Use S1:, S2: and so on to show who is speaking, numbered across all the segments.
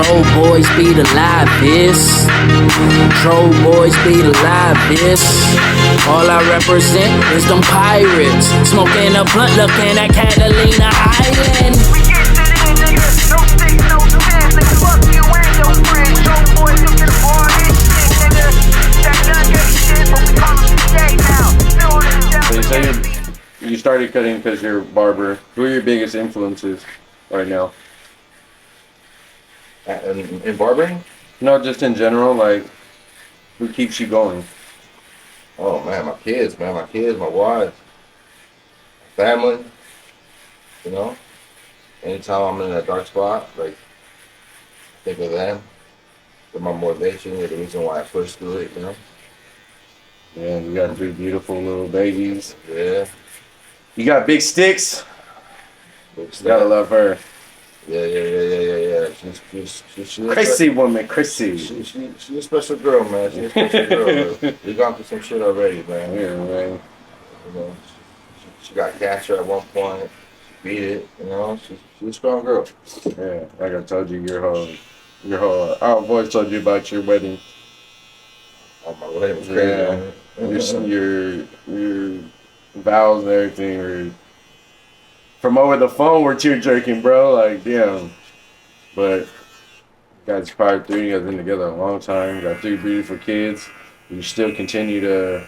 S1: Troll boys be the livest. Troll boys be the livest. All I represent is them pirates. Smoking a blunt, looking at Catalina Island.
S2: We get to the end, nigga. No stick, no stand, nigga. Fuck you and your friends. Troll boys, you get a bar and shit, nigga. That gun get shit, but we call him CA now. Still on the
S3: So you
S2: shelf.
S3: say you started cutting because you're a barber. Who are your biggest influences right now?
S4: In barbering?
S3: No, just in general, like, who keeps you going?
S4: Oh man, my kids, my wife, family. You know, anytime I'm in that dark spot, like, think of them. They're my motivation. They're the reason why I push through it. You know.
S3: Yeah, you got 3 beautiful little babies.
S4: Yeah.
S3: You got big sticks.
S4: Big
S3: You gotta love her.
S4: Yeah. She's
S3: Chrissy woman, Chrissy.
S4: She's a special girl, man. She's a special girl. Man. We gone through some shit already, man.
S3: Yeah, man.
S4: You know, she got cancer at one point. She beat it. You know, she's a strong girl.
S3: Yeah, like I told you, your whole. I've always told you about your wedding.
S4: Oh, my wedding was crazy, man.
S3: Your vows and everything were from over the phone. We're tear jerking, bro. Like, damn. But you guys powered through. You guys been together a long time. You got 3 beautiful kids. You still continue to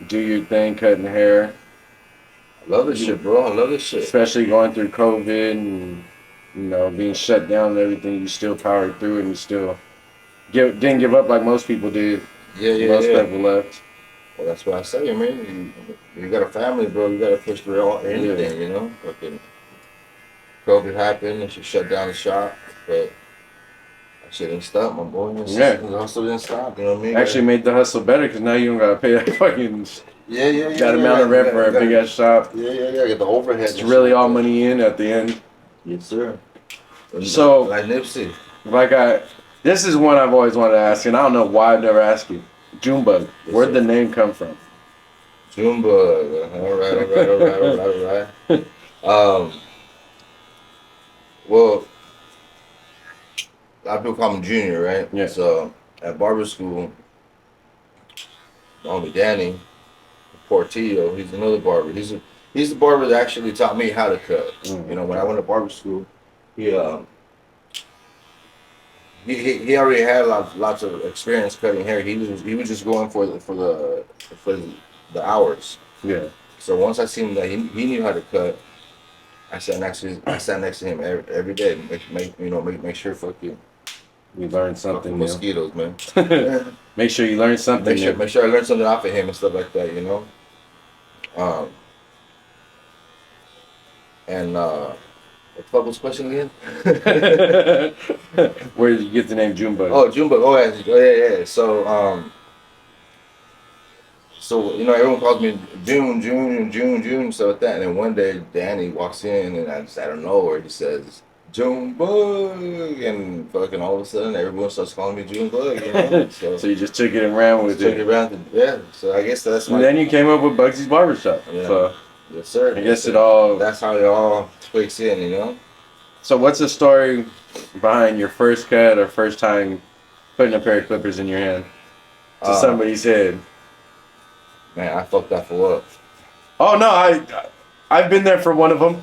S3: do your thing, cutting hair.
S4: I love this shit, bro. I love this shit.
S3: Especially going through COVID and, you know, being shut down and everything. You still powered through it and you still didn't give up like most people did. Most people left.
S4: Well, that's what I say, man. You got a family, bro. You got to push through anything, you know. Fucking COVID happened and she shut down the shop, but that shit didn't stop, my boy. The hustle didn't stop, you know what I mean?
S3: Actually made the hustle better because now you don't gotta pay that fucking. Got a amount of rent for a big ass shop.
S4: Yeah. Get the overhead.
S3: It's really all money in at the end.
S4: Yes, sir.
S3: So,
S4: like Nipsey.
S3: This is one I've always wanted to ask, and I don't know why I've never asked you. Junebug.
S4: Yes,
S3: Where'd the name come from?
S4: Junebug. All right. Well, a lot of people call him Junior, right?
S3: Yeah.
S4: So at barber school, my homie Danny Portillo, he's another barber. He's the barber that actually taught me how to cut.
S3: Mm-hmm.
S4: You know, when I went to barber school, he already had lots of experience cutting hair. He was just going for the hours.
S3: Yeah.
S4: So once I seen that he knew how to cut, I sat next to him every day. Make sure fucking
S3: You learned something new.
S4: mosquitoes, man.
S3: Make sure you learn something new.
S4: Make sure I learn something off of him and stuff like that, you know. What the fuck was the question again?
S3: Where did you get the name Junebug?
S4: Oh, Junebug. Oh yeah. So you know, everyone calls me June, so with that. And then one day, Danny walks in, and I just out of nowhere, he says, Junebug, and fucking all of a sudden, everyone starts calling me Junebug. You know?
S3: So you just took it and ran with it.
S4: Yeah. So I guess that's.
S3: And then you came up with Bugsy's Barbershop.
S4: Yeah.
S3: So
S4: yes, sir.
S3: I guess it all.
S4: That's how it all clicks in, you know.
S3: So what's the story behind your first cut or first time putting a pair of clippers in your hand to somebody's head?
S4: Man, I fucked that fool up.
S3: Oh no, I've been there for one of them.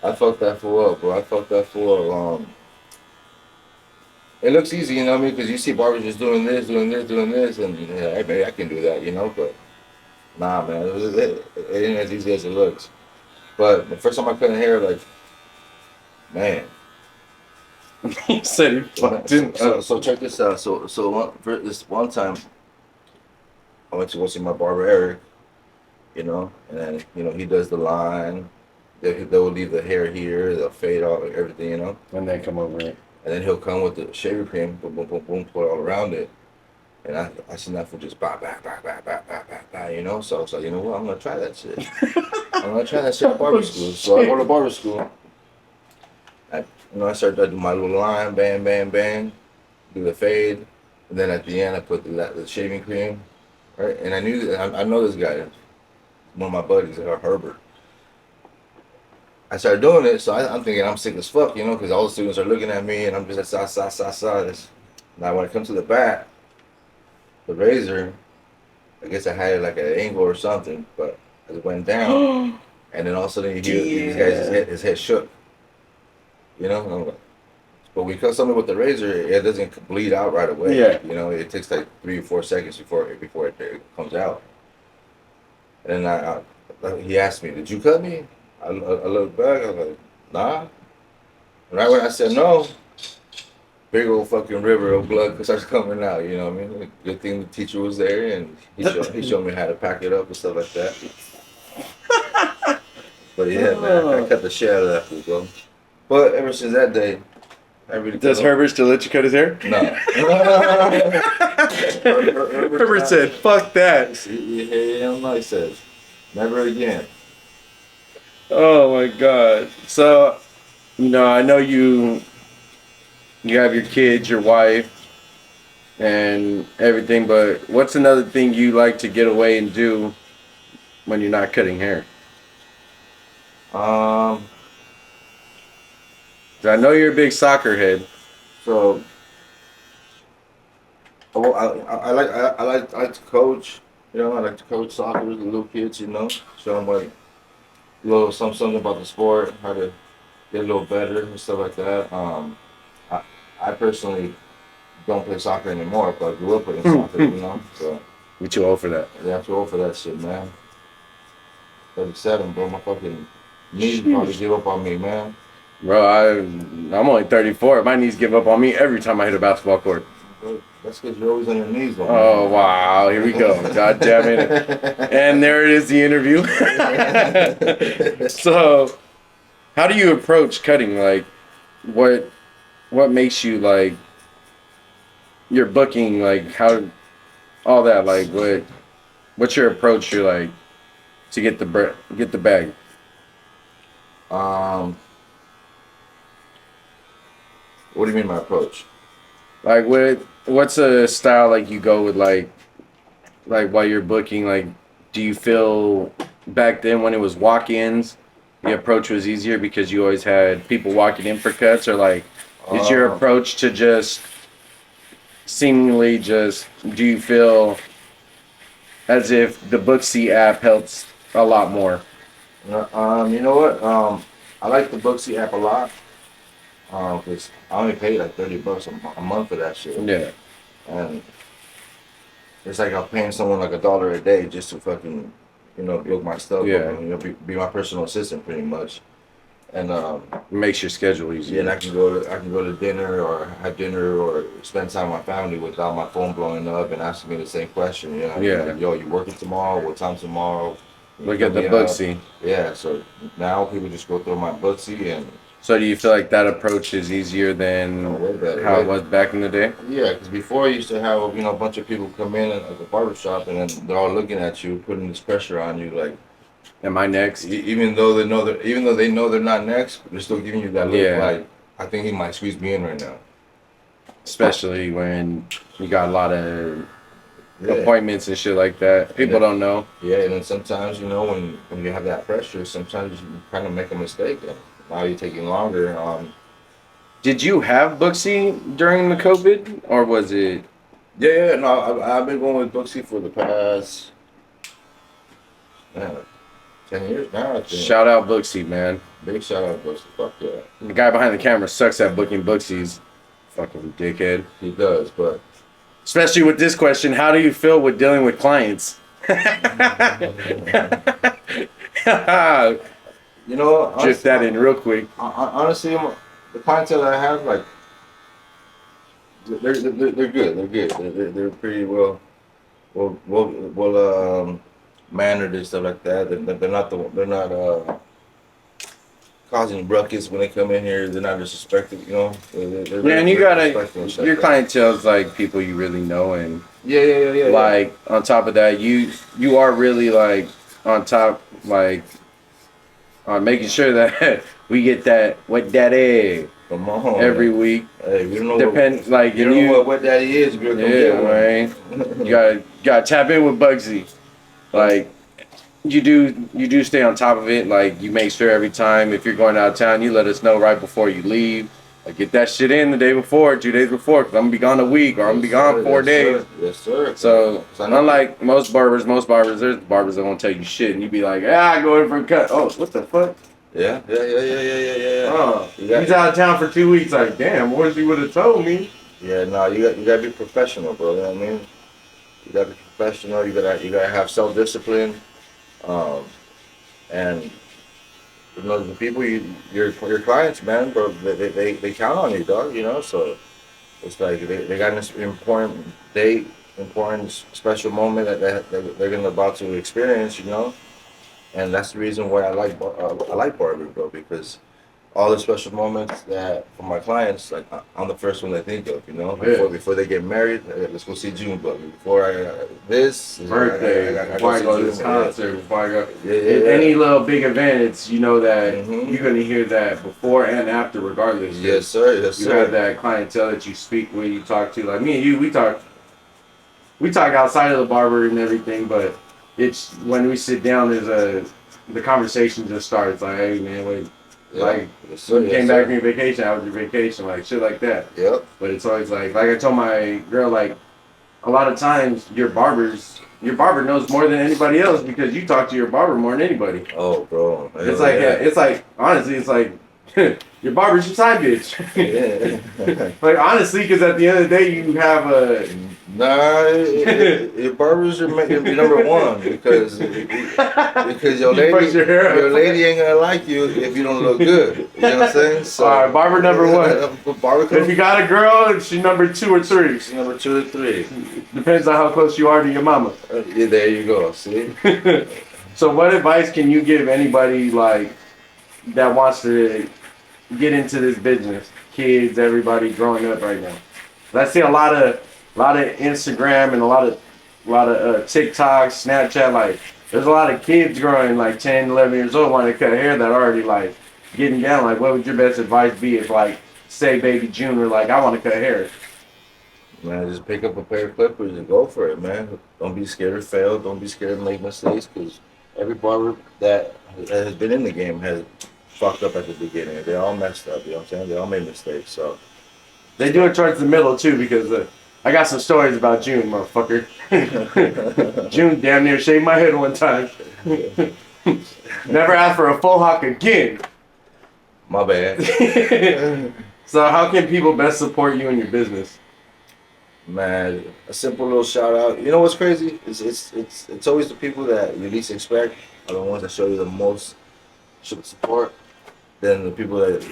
S4: I fucked that fool up, bro. I fucked that fool up. It looks easy, you know what I mean? Because you see barbers just doing this, and yeah, hey, maybe I can do that, you know? But nah, man, it ain't as easy as it looks. But the first time I cut hair, like, man.
S3: You said he fucked him up.
S4: So check this out. This one time, I went to go see my barber Eric, you know, and then, you know, he does the line. They will leave the hair here, they'll fade off everything, you know.
S3: And then come over it.
S4: And then he'll come with the shaving cream, boom, boom, boom, boom, put it all around it. And I seen that for just bah, you know. So I was like, you know what, I'm gonna try that shit. I'm gonna try that shit at barber school. So I go to barber school. I started to do my little line, bang, bang, bang, do the fade, and then at the end I put the shaving cream, right? And I know this guy, one of my buddies, Herbert. I started doing it, so I'm thinking I'm sick as fuck, you know, because all the students are looking at me, and I'm just like, sa. Now when it comes to the bat, the razor, I guess I had it like at an angle or something, but it went down, and then all of a sudden you hear these guys, his head shook, you know. And I'm like, but because something with the razor, it doesn't bleed out right away.
S3: Yeah.
S4: You know, it takes like 3 or 4 seconds before it comes out. And he asked me, "Did you cut me?" I looked back. I was like, "Nah." And right when I said no, big old fucking river of blood starts coming out. You know what I mean? Good thing the teacher was there, and he showed me how to pack it up and stuff like that. But yeah, man, I cut the shit out of that fool, bro. But ever since that day, I really
S3: Does Herbert still let you cut his hair?
S4: No.
S3: Herbert said, "Fuck that."
S4: Yeah, he said, never again.
S3: Oh my god. So, you know, I know you have your kids, your wife, and everything, but what's another thing you like to get away and do when you're not cutting hair? 'Cause I know you're a big soccer head.
S4: So, I like to coach. You know, I like to coach soccer with the little kids. You know, show them like something about the sport, how to get a little better and stuff like that. I personally don't play soccer anymore, but I grew up playing soccer. You know, so
S3: We too old for that.
S4: yeah, I'm too old for that shit, man. 37, bro. My fucking knees probably give up on me, man.
S3: Bro, I'm only 34. My knees give up on me every time I hit a basketball court.
S4: Bro, that's because you're always on your knees, though.
S3: Oh, wow. Here we go. God damn it. And there it is, the interview. So, how do you approach cutting? Like, what makes you, like, your booking, like, how, all that, like, what's your approach, you're like, to get the bag?
S4: What do you mean my approach?
S3: Like, what's a style, like, you go with, like, while you're booking, like, do you feel back then when it was walk-ins, the approach was easier because you always had people walking in for cuts, or, like, is your approach to just seemingly just, do you feel as if the BOOKSY app helps a lot more?
S4: You know what? I like the BOOKSY app a lot. Cause I only paid like $30 a month for that shit.
S3: Yeah.
S4: And it's like I'm paying someone like $1 a day just to fucking, you know, book my stuff.
S3: Yeah.
S4: You know, be my personal assistant pretty much. And
S3: It makes your schedule easier.
S4: yeah, and I can go to dinner or have dinner or spend time with my family without my phone blowing up and asking me the same question. You know,
S3: Yeah.
S4: like, yo, you working tomorrow? What time tomorrow?
S3: Look at the BOOKSY.
S4: Yeah, so now people just go through my BOOKSY and.
S3: So do you feel like that approach is easier than how it was back in the day?
S4: Yeah, because before I used to have, you know, a bunch of people come in at the barber shop and then they're all looking at you, putting this pressure on you, like,
S3: am I next?
S4: even though they know they're not next, they're still giving you that look,
S3: Yeah.
S4: like, I think he might squeeze me in right now.
S3: Especially when you got a lot of appointments and shit like that. People don't know.
S4: Yeah, and then sometimes, you know, when you have that pressure, sometimes you kind of make a mistake. And now you're taking longer.
S3: Did you have BOOKSY during the COVID, or was it?
S4: Yeah, no, I've been going with BOOKSY for the past 10 years now, I think.
S3: Shout out BOOKSY, man.
S4: Big shout out BOOKSY. Fuck yeah.
S3: The guy behind the camera sucks at booking BOOKSYs. Fucking dickhead.
S4: He does, but
S3: especially with this question, how do you feel with dealing with clients?
S4: you know,
S3: Drift that in real quick.
S4: Honestly, the clientele I have, like, they're good. They're good. They're pretty well mannered and stuff like that. They're not causing ruckus when they come in here. They're not disrespected. You know.
S3: Yeah, and you gotta, your clientele's like people you really know, and
S4: yeah.
S3: Like on top of that, you are really like on top, like on making sure that we get that wet daddy
S4: Come on,
S3: every week.
S4: Hey, we don't know.
S3: Like
S4: you don't know what daddy is. We're
S3: yeah, man. You gotta tap in with BOOKSY. Like you do stay on top of it. Like you make sure every time if you're going out of town, you let us know right before you leave. Like get that shit in the day before, 2 days before, because I'm gonna be gone a week or I'm gonna be gone 4 days.
S4: Sir. Yes, sir.
S3: So unlike most barbers, there's barbers that won't tell you shit, and you be like, ah, go in for a cut. Oh, what the fuck?
S4: Yeah.
S3: Oh, he's out of town for 2 weeks. Like, damn, what if you would have told me?
S4: Yeah, no, you gotta be professional, bro. You know what I mean? You gotta be professional. You gotta have self-discipline, and you know the people your clients, man, bro. They count on you, dog. You know, so it's like they got an important day, important special moment that they're gonna about to experience. You know, and that's the reason why I like Barber, bro, because all the special moments that for my clients, like I'm the first one they think of, you know. Before they get married, let's go see Junebug. Before this
S3: Birthday, before I go to this
S4: Junebug.
S3: concert, before I go
S4: Yeah.
S3: any little big event, it's you know that
S4: Mhm.
S3: you're gonna hear that before and after, regardless.
S4: Yes, sir. Yes,
S3: You
S4: sir.
S3: have that clientele that you speak with, you talk to. Like me and you, we talk outside of the barber and everything, but it's when we sit down, the conversation just starts. Like, hey man, wait.
S4: Yeah.
S3: Like,
S4: Yes, sir.
S3: you came back from your vacation, how was your vacation? Like, shit like that.
S4: Yep.
S3: But it's always like I told my girl, like, a lot of times your barber knows more than anybody else because you talk to your barber more than anybody.
S4: Oh, bro.
S3: It's like, honestly, it's like, your barber's your side bitch.
S4: Yeah.
S3: Like, honestly, because at the end of the day, you have a.
S4: Nah, your barber's your number one because your
S3: You push your hair up.
S4: lady ain't gonna like you if you don't look good. You know what I'm saying? So,
S3: All right, barber number one.
S4: Barber
S3: If you got a girl, she's number 2 or 3.
S4: number 2 or 3.
S3: Depends on how close you are to your mama.
S4: Yeah, there you go. See?
S3: So, what advice can you give anybody like that wants to get into this business? Kids, everybody growing up right now. I see a lot of Instagram and a lot of TikTok, Snapchat. Like, there's a lot of kids growing like 10, 11 years old wanting to cut hair that are already like getting down. Like, what would your best advice be if like say baby June were like, I want to cut hair?
S4: Man, just pick up a pair of clippers and go for it, man. Don't be scared to fail. Don't be scared to make mistakes because every barber that has been in the game has fucked up at the beginning. They all messed up, you know what I'm saying? They all made mistakes, so.
S3: They do it towards the middle too because I got some stories about June, motherfucker. June damn near shaved my head one time. Never asked for a faux hawk again.
S4: My bad.
S3: So how can people best support you in your business?
S4: Man, a simple little shout out. You know what's crazy? It's always the people that you least expect are the ones that show you the most support than the people that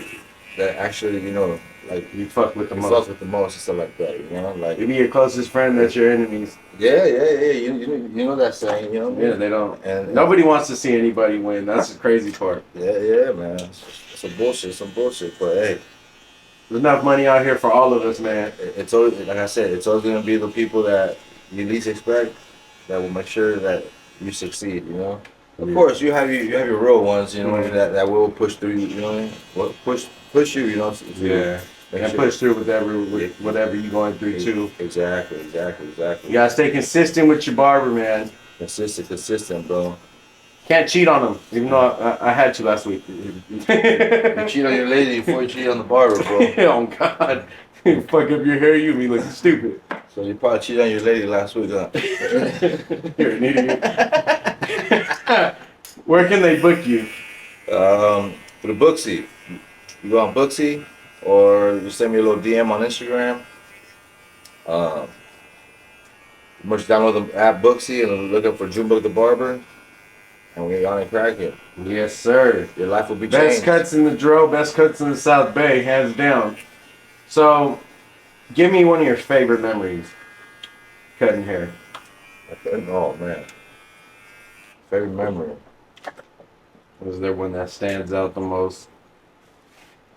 S4: actually, you know, like
S3: You fuck with the
S4: you
S3: most.
S4: fuck with the most and stuff like that, you know? Like
S3: You be your closest friend, that's your enemies.
S4: yeah. You know that saying, you know?
S3: Yeah, they don't.
S4: And
S3: Nobody wants to see anybody win. That's the crazy part.
S4: yeah, man. It's some bullshit. But hey,
S3: There's enough money out here for all of us, man.
S4: it's always, like I said, it's always gonna be the people that you least expect that will make sure that you succeed. You know, of course you have your real ones. You know, that will push through. You know, what push you. You know,
S3: And push through with whatever you're going through too.
S4: Exactly.
S3: You gotta stay consistent with your barber, man.
S4: Consistent, bro.
S3: Can't cheat on them, even though I had to last week.
S4: You cheat on your lady before you cheat on the barber, bro.
S3: Oh God. Fuck up your hair, you be looking stupid.
S4: So you probably cheated on your lady last week, huh?
S3: You're an idiot. Where can they book you?
S4: Through BOOKSY. You go on BOOKSY or you send me a little DM on Instagram. You must download the app BOOKSY and look up for Junebug the Barber. And we're on and crack it.
S3: Yes, sir.
S4: Your life will be
S3: Best
S4: changed.
S3: cuts in the Dro, best cuts in the South Bay, hands down. So, give me one of your favorite memories cutting hair.
S4: Oh, man. Favorite memory.
S3: Was there one that stands out the most?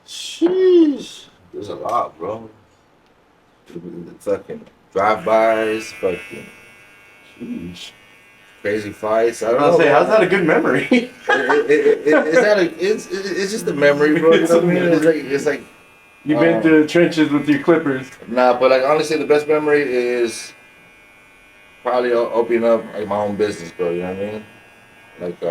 S4: Sheesh. There's a lot, bro. The fucking drive-bys, fucking
S3: Sheesh.
S4: crazy fights. I don't
S3: I'll
S4: know.
S3: say, how's that a good memory?
S4: It's just a memory, bro. You
S3: It's
S4: know
S3: a
S4: what I mean?
S3: memory.
S4: It's like
S3: You've been through the trenches with your clippers.
S4: nah, but like honestly, the best memory is probably opening up like my own business, bro. You know what I mean? like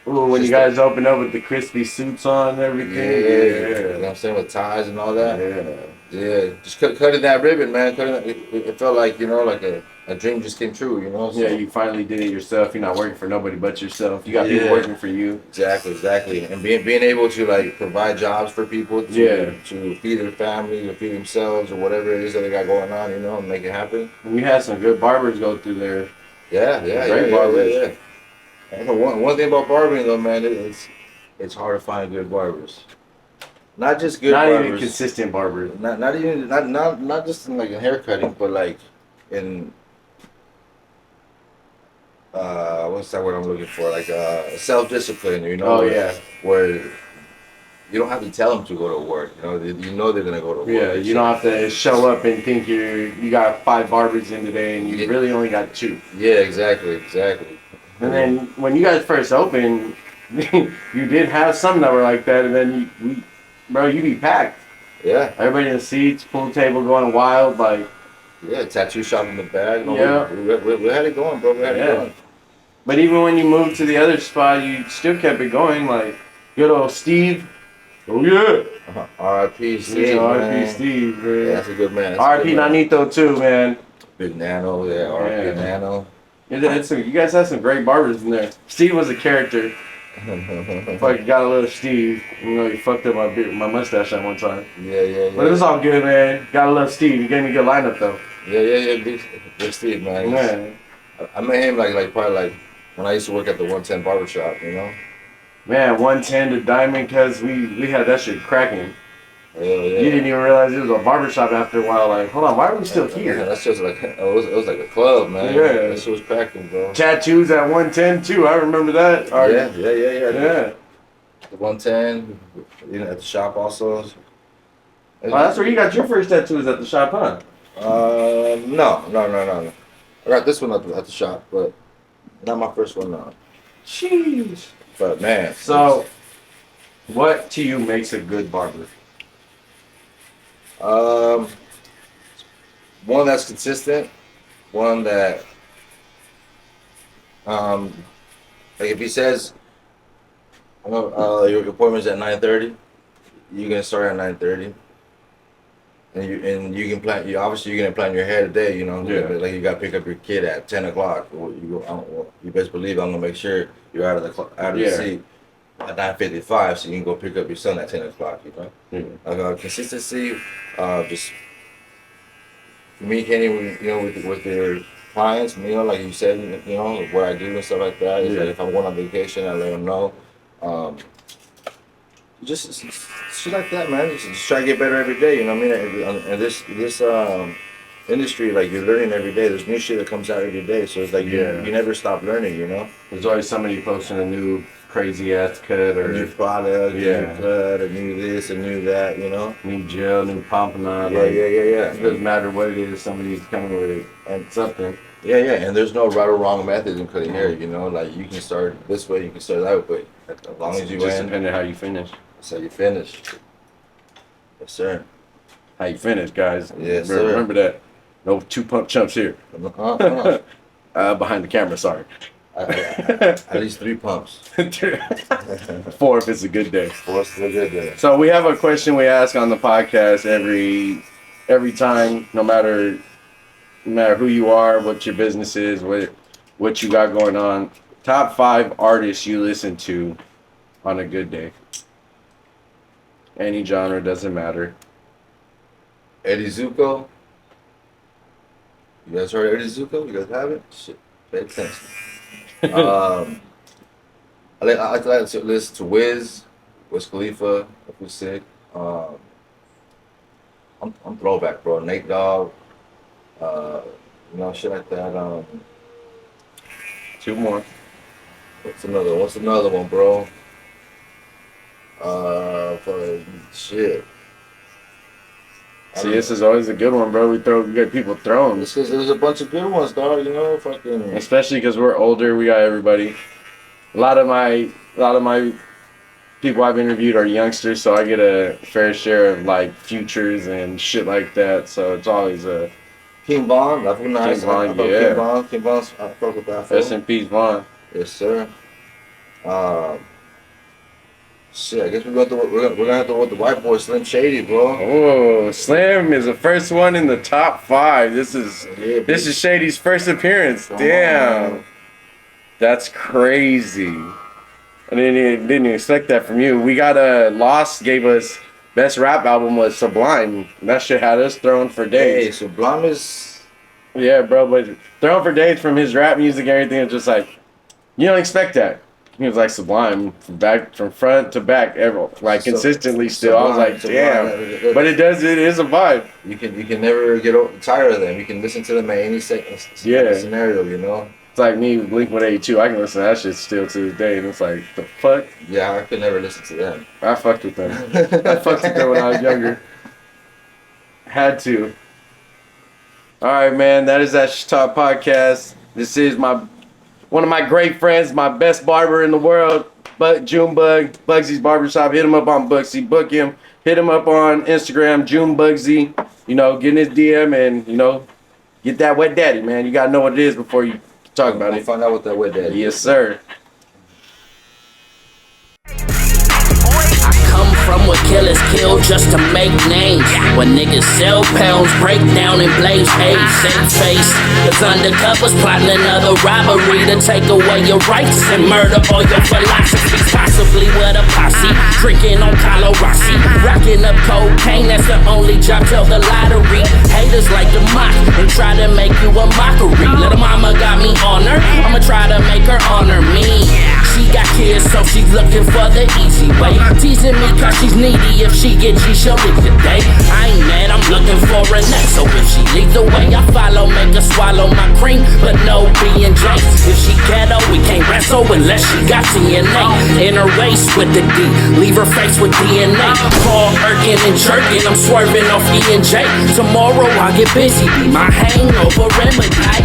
S3: Ooh, when you guys open up with the crispy suits on and
S4: yeah,
S3: everything.
S4: you know what I'm saying, with ties and all that. Yeah, just cutting that ribbon, man. It felt like, you know, like a dream just came true, you know. So,
S3: Yeah, you finally did it yourself. You're not working for nobody but yourself. You got people
S4: Yeah.
S3: working for you.
S4: exactly, and being able to like provide jobs for people to feed their family, to feed themselves, or whatever it is that they got going on, you know, and make it happen.
S3: And you had some good barbers go through there. Great
S4: Yeah.
S3: barbers.
S4: And one thing about barbering though, man, it's hard to find good barbers. Not just good
S3: Not
S4: barbers.
S3: even consistent barbers.
S4: Not even not just in like in hair cutting, but like in what's that word I'm looking for? Like self discipline, you know?
S3: Oh yeah.
S4: Where you don't have to tell them to go to work. You know, you know they're gonna go to work.
S3: Yeah, you don't have to show up and think you got 5 barbers in today and you really only got 2.
S4: Yeah, exactly.
S3: And then when you guys first opened, you did have some that were like that, and then you be packed.
S4: Yeah.
S3: Everybody in the seats, pool table going wild, like.
S4: Yeah, tattoo shop in the back. No,
S3: Yeah.
S4: we had it going, bro. We had it going.
S3: But even when you moved to the other spot, you still kept it going. Like, good old Steve. Oh, yeah.
S4: R.I.P. Steve,
S3: R.I.P. Steve, man.
S4: Yeah, that's a good man.
S3: R.I.P. Nanito, too, man.
S4: Big Nano, yeah. R.I.P. Nano.
S3: You guys had some great barbers in there. Steve was a character. Fucking got a little Steve. You know, he fucked up my mustache at one time.
S4: Yeah.
S3: But it was all good, man. Got a little Steve. He gave me a good lineup, though.
S4: Yeah. Big Steve, man.
S3: Man.
S4: I met him like probably like when I used to work at the 110 barbershop, you know?
S3: Man, 110 to Diamond, because we had that shit cracking.
S4: Hell yeah.
S3: You didn't even realize it was a barbershop after a while. Like, hold on, why are we still here?
S4: Yeah, that's just like, it was like a club, man.
S3: Yeah.
S4: That shit was cracking, bro.
S3: Tattoos at 110, too. I remember that.
S4: Yeah. The 110, you know, at the shop also.
S3: Oh, that's where you got your first tattoos, at the shop, huh?
S4: No. I got this one at the shop, but not my first one, no.
S3: Jeez.
S4: But man.
S3: So, what to you makes a good barber?
S4: One that's consistent, one that, like if he says, your appointment's at 9:30, you're gonna start at 9:30. And you can plan. Obviously you're gonna plan your hair today. You know, like you gotta pick up your kid at 10 o'clock. You best believe I'm gonna make sure you're out of the seat at 9:55, so you can go pick up your son at 10 o'clock. You know, consistency, just communicating, you know, with your clients. You know, like you said, you know, what I do and stuff like that. Is that if I'm going on vacation, I let them know. Just shit like that, man. Just try to get better every day. You know what I mean? And this industry, like you're learning every day. There's new shit that comes out every day. So it's like you never stop learning. You know?
S3: There's always somebody posting a new crazy ass cut or
S4: a new product, a new cut, a new this, a new that. You know?
S3: New gel, new pompano.
S4: Yeah.
S3: It doesn't matter what it is. Somebody's coming with it and something.
S4: Yeah. And there's no right or wrong method in cutting hair. You know, like you can start this way, you can start that way, but as long as you
S3: just depending how you finish.
S4: That's how you finish. Yes, sir.
S3: How you finish, guys.
S4: Yes, sir.
S3: Remember that. No 2-pump chumps here. Behind the camera, sorry.
S4: At least 3 pumps.
S3: 4 if it's a good day.
S4: 4 if it's a good day.
S3: So we have a question we ask on the podcast every time, no matter who you are, what your business is, what you got going on. Top 5 artists you listen to on a good day. Any genre, doesn't matter.
S4: Eddie Zuko. You guys heard Eddie Zuko? You guys have it? Shit, pay attention. I like to listen to Wiz Khalifa, if we're sick. I'm throwback, bro. Nate Dogg. You know, shit like that.
S3: 2 more.
S4: What's another one, bro? Shit.
S3: See, this is always a good one, bro. We get people throwing.
S4: There's a bunch of good ones, dog. You know, fucking.
S3: Especially because we're older, we got everybody. A lot of my people I've interviewed are youngsters, so I get a fair share of like futures and shit like that. So it's always a.
S4: King Von, that's nice.
S3: King Von, yeah.
S4: King Von's I fuck with that.
S3: Rest in peace, Von.
S4: Yes, sir. Shit, I guess we're gonna have to go with the white boy Slim Shady, bro.
S3: Oh, Slim is the first one in the top 5. This is
S4: Yeah,
S3: Shady's first appearance.
S4: Come
S3: Damn,
S4: on.
S3: that's crazy. I didn't expect that from you. We got Lost gave us best rap album was Sublime. And that shit had us thrown for days.
S4: Hey, Sublime is.
S3: Yeah, bro, but thrown for days from his rap music and everything. It's just like you don't expect that. He was like Sublime from front to back, like consistently. Still, I was like, damn. But it is a vibe.
S4: You can never get tired of them. You can listen to them at any scenario, you know.
S3: It's like me, Blink-182. I can listen to that shit still to this day, and it's like, the fuck?
S4: Yeah, I could never listen to them.
S3: I fucked with them. I fucked with them when I was younger. Had to. All right, man. That is that Shh Talk podcast. This is one of my great friends, my best barber in the world, Junebug, Bugsy's Barbershop. Hit him up on Booksy. Book him. Hit him up on Instagram, Junebugsy. You know, get in his DM and, you know, get that wet daddy, man. You got to know what it is before you talk about it.
S4: Find out what that wet daddy is.
S3: Yes, sir.
S1: I come from where killers kill just to make names. When niggas sell pounds, break down in blaze. Hey, same face. Cause undercovers plotting another robbery to take away your rights and murder all your philosophies. Possibly with a posse, drinking on Colorasi, rocking up cocaine. That's the only job till the lottery. Haters like to mock and try to make you a mockery. Little mama got me on her, I'ma try to make her honor me. She got kids, so she's looking for the easy way. Teasing me cause she's needy. If she get G, she'll leave today. I ain't mad, I'm looking for a next. So if she leads the way, I follow. Make her swallow my cream, but no B&J. If she ghetto, we can't wrestle unless she got DNA. In her waist with the D, leave her face with DNA. Paul irking and jerking, I'm swerving off E&J. Tomorrow I'll get busy, be my hangover remedy.